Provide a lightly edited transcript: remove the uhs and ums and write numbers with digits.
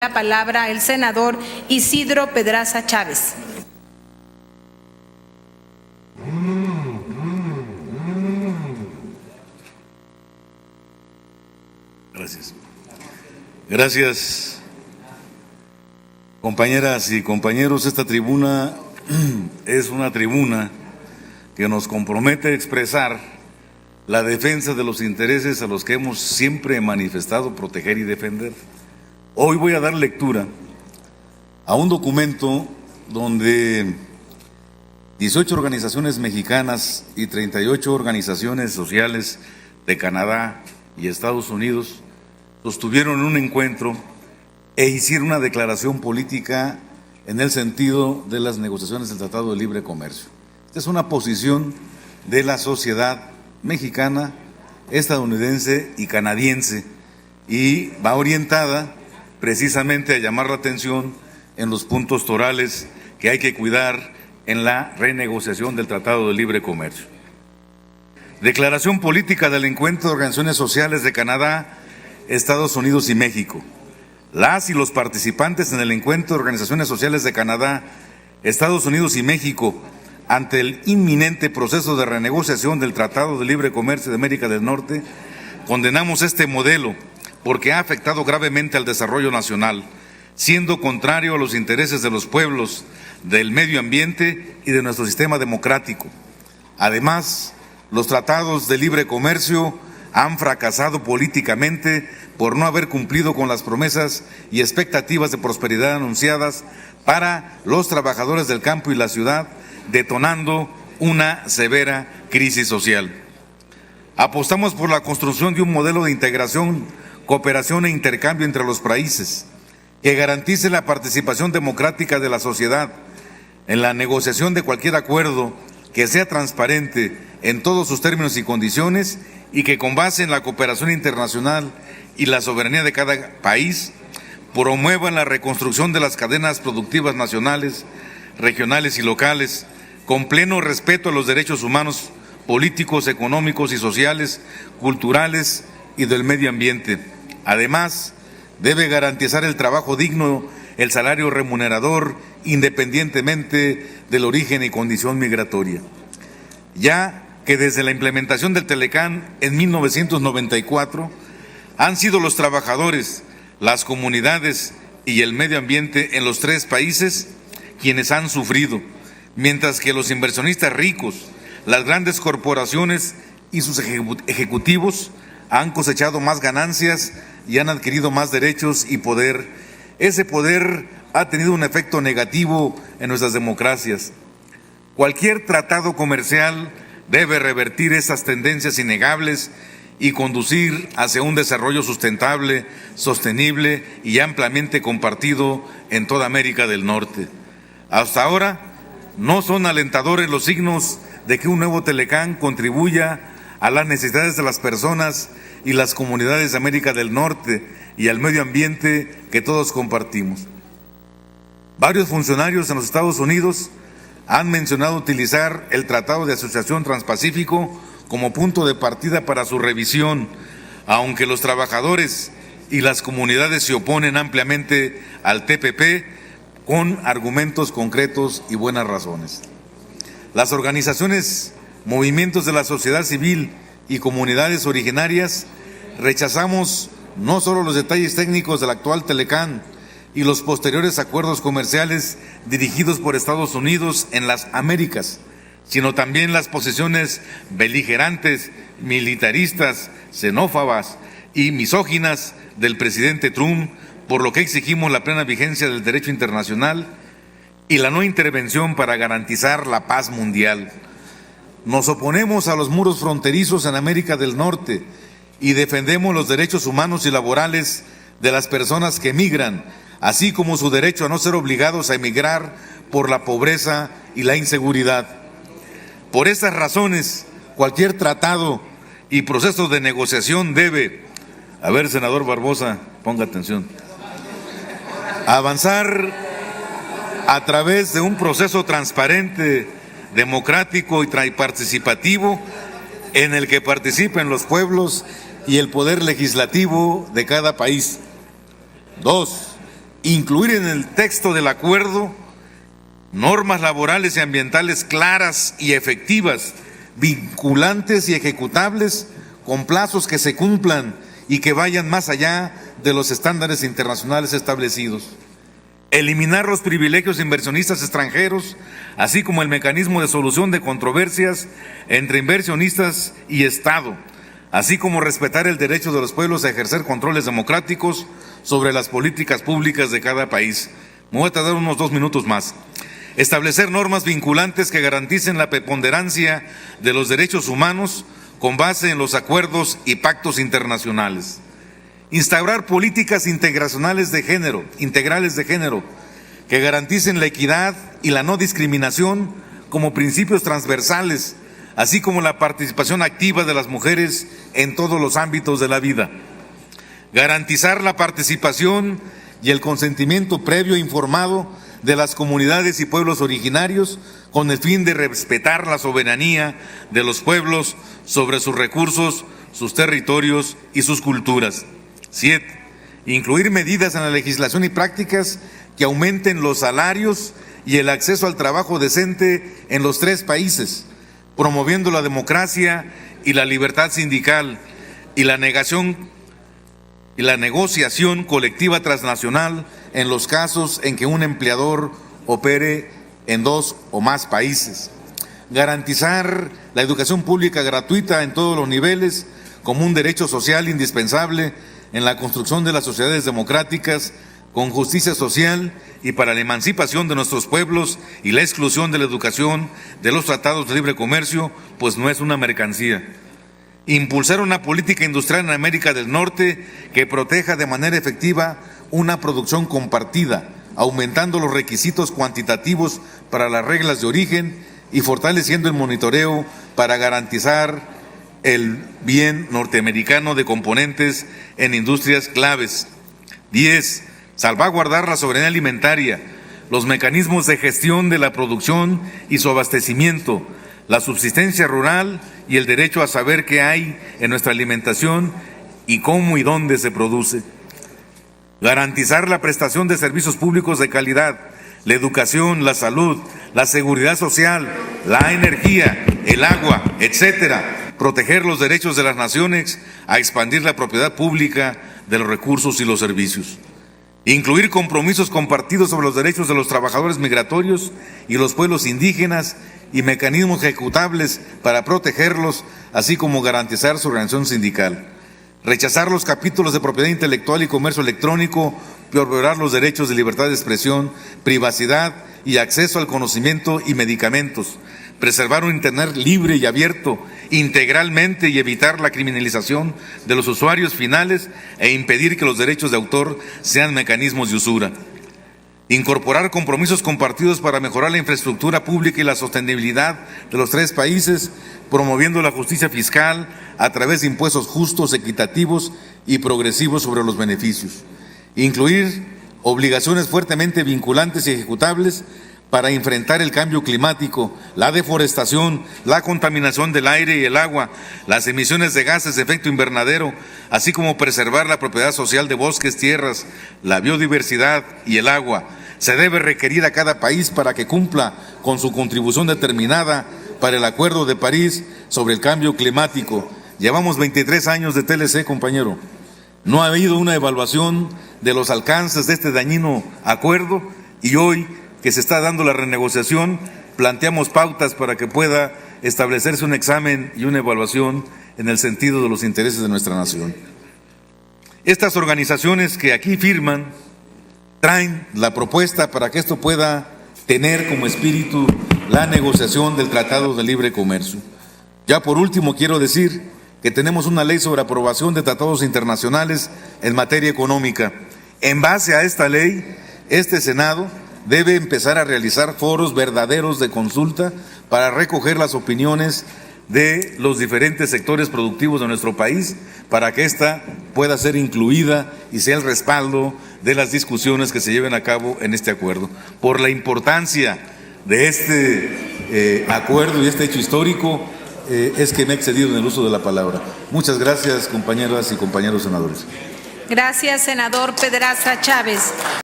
La palabra el senador Isidro Pedraza Chávez. Gracias. Gracias, compañeras y compañeros. Esta tribuna es una tribuna que nos compromete a expresar la defensa de los intereses a los que hemos siempre manifestado proteger y defender. Hoy voy a dar lectura a un documento donde 18 organizaciones mexicanas y 38 organizaciones sociales de Canadá y Estados Unidos sostuvieron un encuentro e hicieron una declaración política en el sentido de las negociaciones del Tratado de Libre Comercio. Esta es una posición de la sociedad mexicana, estadounidense y canadiense, y va orientada precisamente a llamar la atención en los puntos torales que hay que cuidar en la renegociación del Tratado de Libre Comercio. Declaración política del Encuentro de Organizaciones Sociales de Canadá, Estados Unidos y México. Las y los participantes en el Encuentro de Organizaciones Sociales de Canadá, Estados Unidos y México, ante el inminente proceso de renegociación del Tratado de Libre Comercio de América del Norte, condenamos este modelo porque ha afectado gravemente al desarrollo nacional, siendo contrario a los intereses de los pueblos, del medio ambiente y de nuestro sistema democrático. Además, los tratados de libre comercio han fracasado políticamente por no haber cumplido con las promesas y expectativas de prosperidad anunciadas para los trabajadores del campo y la ciudad, detonando una severa crisis social. Apostamos por la construcción de un modelo de integración, cooperación e intercambio entre los países que garantice la participación democrática de la sociedad en la negociación de cualquier acuerdo, que sea transparente en todos sus términos y condiciones y que con base en la cooperación internacional y la soberanía de cada país promuevan la reconstrucción de las cadenas productivas nacionales, regionales y locales, con pleno respeto a los derechos humanos, políticos, económicos y sociales, culturales y del medio ambiente. Además, debe garantizar el trabajo digno, el salario remunerador, independientemente del origen y condición migratoria. Ya que desde la implementación del Telecán en 1994, han sido los trabajadores, las comunidades y el medio ambiente en los tres países quienes han sufrido, mientras que los inversionistas ricos, las grandes corporaciones y sus ejecutivos han cosechado más ganancias y han adquirido más derechos y poder. Ese poder ha tenido un efecto negativo en nuestras democracias. Cualquier tratado comercial debe revertir esas tendencias innegables y conducir hacia un desarrollo sustentable, sostenible y ampliamente compartido en toda América del Norte. Hasta ahora no son alentadores los signos de que un nuevo Telecán contribuya a las necesidades de las personas y las comunidades de América del Norte y al medio ambiente que todos compartimos. Varios funcionarios en los Estados Unidos han mencionado utilizar el Tratado de Asociación Transpacífico como punto de partida para su revisión, aunque los trabajadores y las comunidades se oponen ampliamente al TPP con argumentos concretos y buenas razones. Las organizaciones, movimientos de la sociedad civil y comunidades originarias rechazamos no solo los detalles técnicos del actual Telecán y los posteriores acuerdos comerciales dirigidos por Estados Unidos en las Américas, sino también las posiciones beligerantes, militaristas, xenófobas y misóginas del presidente Trump, por lo que exigimos la plena vigencia del derecho internacional y la no intervención para garantizar la paz mundial. Nos oponemos a los muros fronterizos en América del Norte y defendemos los derechos humanos y laborales de las personas que emigran, así como su derecho a no ser obligados a emigrar por la pobreza y la inseguridad. Por estas razones, cualquier tratado y proceso de negociación debe, a ver, senador Barbosa, ponga atención, avanzar a través de un proceso transparente, democrático y participativo en el que participen los pueblos y el poder legislativo de cada país. 2. incluir en el texto del acuerdo normas laborales y ambientales claras y efectivas, vinculantes y ejecutables, con plazos que se cumplan y que vayan más allá de los estándares internacionales establecidos. Eliminar los privilegios de inversionistas extranjeros, así como el mecanismo de solución de controversias entre inversionistas y Estado, así como respetar el derecho de los pueblos a ejercer controles democráticos sobre las políticas públicas de cada país. Me voy a tardar unos 2 minutos más. Establecer normas vinculantes que garanticen la preponderancia de los derechos humanos con base en los acuerdos y pactos internacionales. Instaurar políticas integrales de género, que garanticen la equidad y la no discriminación como principios transversales, así como la participación activa de las mujeres en todos los ámbitos de la vida. Garantizar la participación y el consentimiento previo e informado de las comunidades y pueblos originarios con el fin de respetar la soberanía de los pueblos sobre sus recursos, sus territorios y sus culturas. 7. Incluir medidas en la legislación y prácticas que aumenten los salarios y el acceso al trabajo decente en los 3 países, promoviendo la democracia y la libertad sindical y la negociación colectiva transnacional en los casos en que un empleador opere en 2 o más países. Garantizar la educación pública gratuita en todos los niveles como un derecho social indispensable en la construcción de las sociedades democráticas con justicia social y para la emancipación de nuestros pueblos y la exclusión de la educación de los tratados de libre comercio, pues no es una mercancía. Impulsar una política industrial en América del Norte que proteja de manera efectiva una producción compartida, aumentando los requisitos cuantitativos para las reglas de origen y fortaleciendo el monitoreo para garantizar el bien norteamericano de componentes en industrias claves. 10. Salvaguardar la soberanía alimentaria, los mecanismos de gestión de la producción y su abastecimiento, la subsistencia rural y el derecho a saber qué hay en nuestra alimentación y cómo y dónde se produce. Garantizar la prestación de servicios públicos de calidad, la educación, la salud, la seguridad social, la energía, el agua, etcétera. Proteger los derechos de las naciones a expandir la propiedad pública de los recursos y los servicios. Incluir compromisos compartidos sobre los derechos de los trabajadores migratorios y los pueblos indígenas y mecanismos ejecutables para protegerlos, así como garantizar su organización sindical. Rechazar los capítulos de propiedad intelectual y comercio electrónico, violar los derechos de libertad de expresión, privacidad y acceso al conocimiento y medicamentos. Preservar un Internet libre y abierto integralmente y evitar la criminalización de los usuarios finales e impedir que los derechos de autor sean mecanismos de usura. Incorporar compromisos compartidos para mejorar la infraestructura pública y la sostenibilidad de los 3 países, promoviendo la justicia fiscal a través de impuestos justos, equitativos y progresivos sobre los beneficios. Incluir obligaciones fuertemente vinculantes y ejecutables para enfrentar el cambio climático, la deforestación, la contaminación del aire y el agua, las emisiones de gases de efecto invernadero, así como preservar la propiedad social de bosques, tierras, la biodiversidad y el agua. Se debe requerir a cada país para que cumpla con su contribución determinada para el Acuerdo de París sobre el cambio climático. Llevamos 23 años de TLC, compañero. No ha habido una evaluación de los alcances de este dañino acuerdo y hoy que se está dando la renegociación, planteamos pautas para que pueda establecerse un examen y una evaluación en el sentido de los intereses de nuestra nación. Estas organizaciones que aquí firman traen la propuesta para que esto pueda tener como espíritu la negociación del Tratado de Libre Comercio. Ya por último quiero decir que tenemos una ley sobre aprobación de tratados internacionales en materia económica. En base a esta ley, este Senado debe empezar a realizar foros verdaderos de consulta para recoger las opiniones de los diferentes sectores productivos de nuestro país para que ésta pueda ser incluida y sea el respaldo de las discusiones que se lleven a cabo en este acuerdo. Por la importancia de este acuerdo y este hecho histórico, es que me he excedido en el uso de la palabra. Muchas gracias, compañeras y compañeros senadores. Gracias, senador Pedraza Chávez.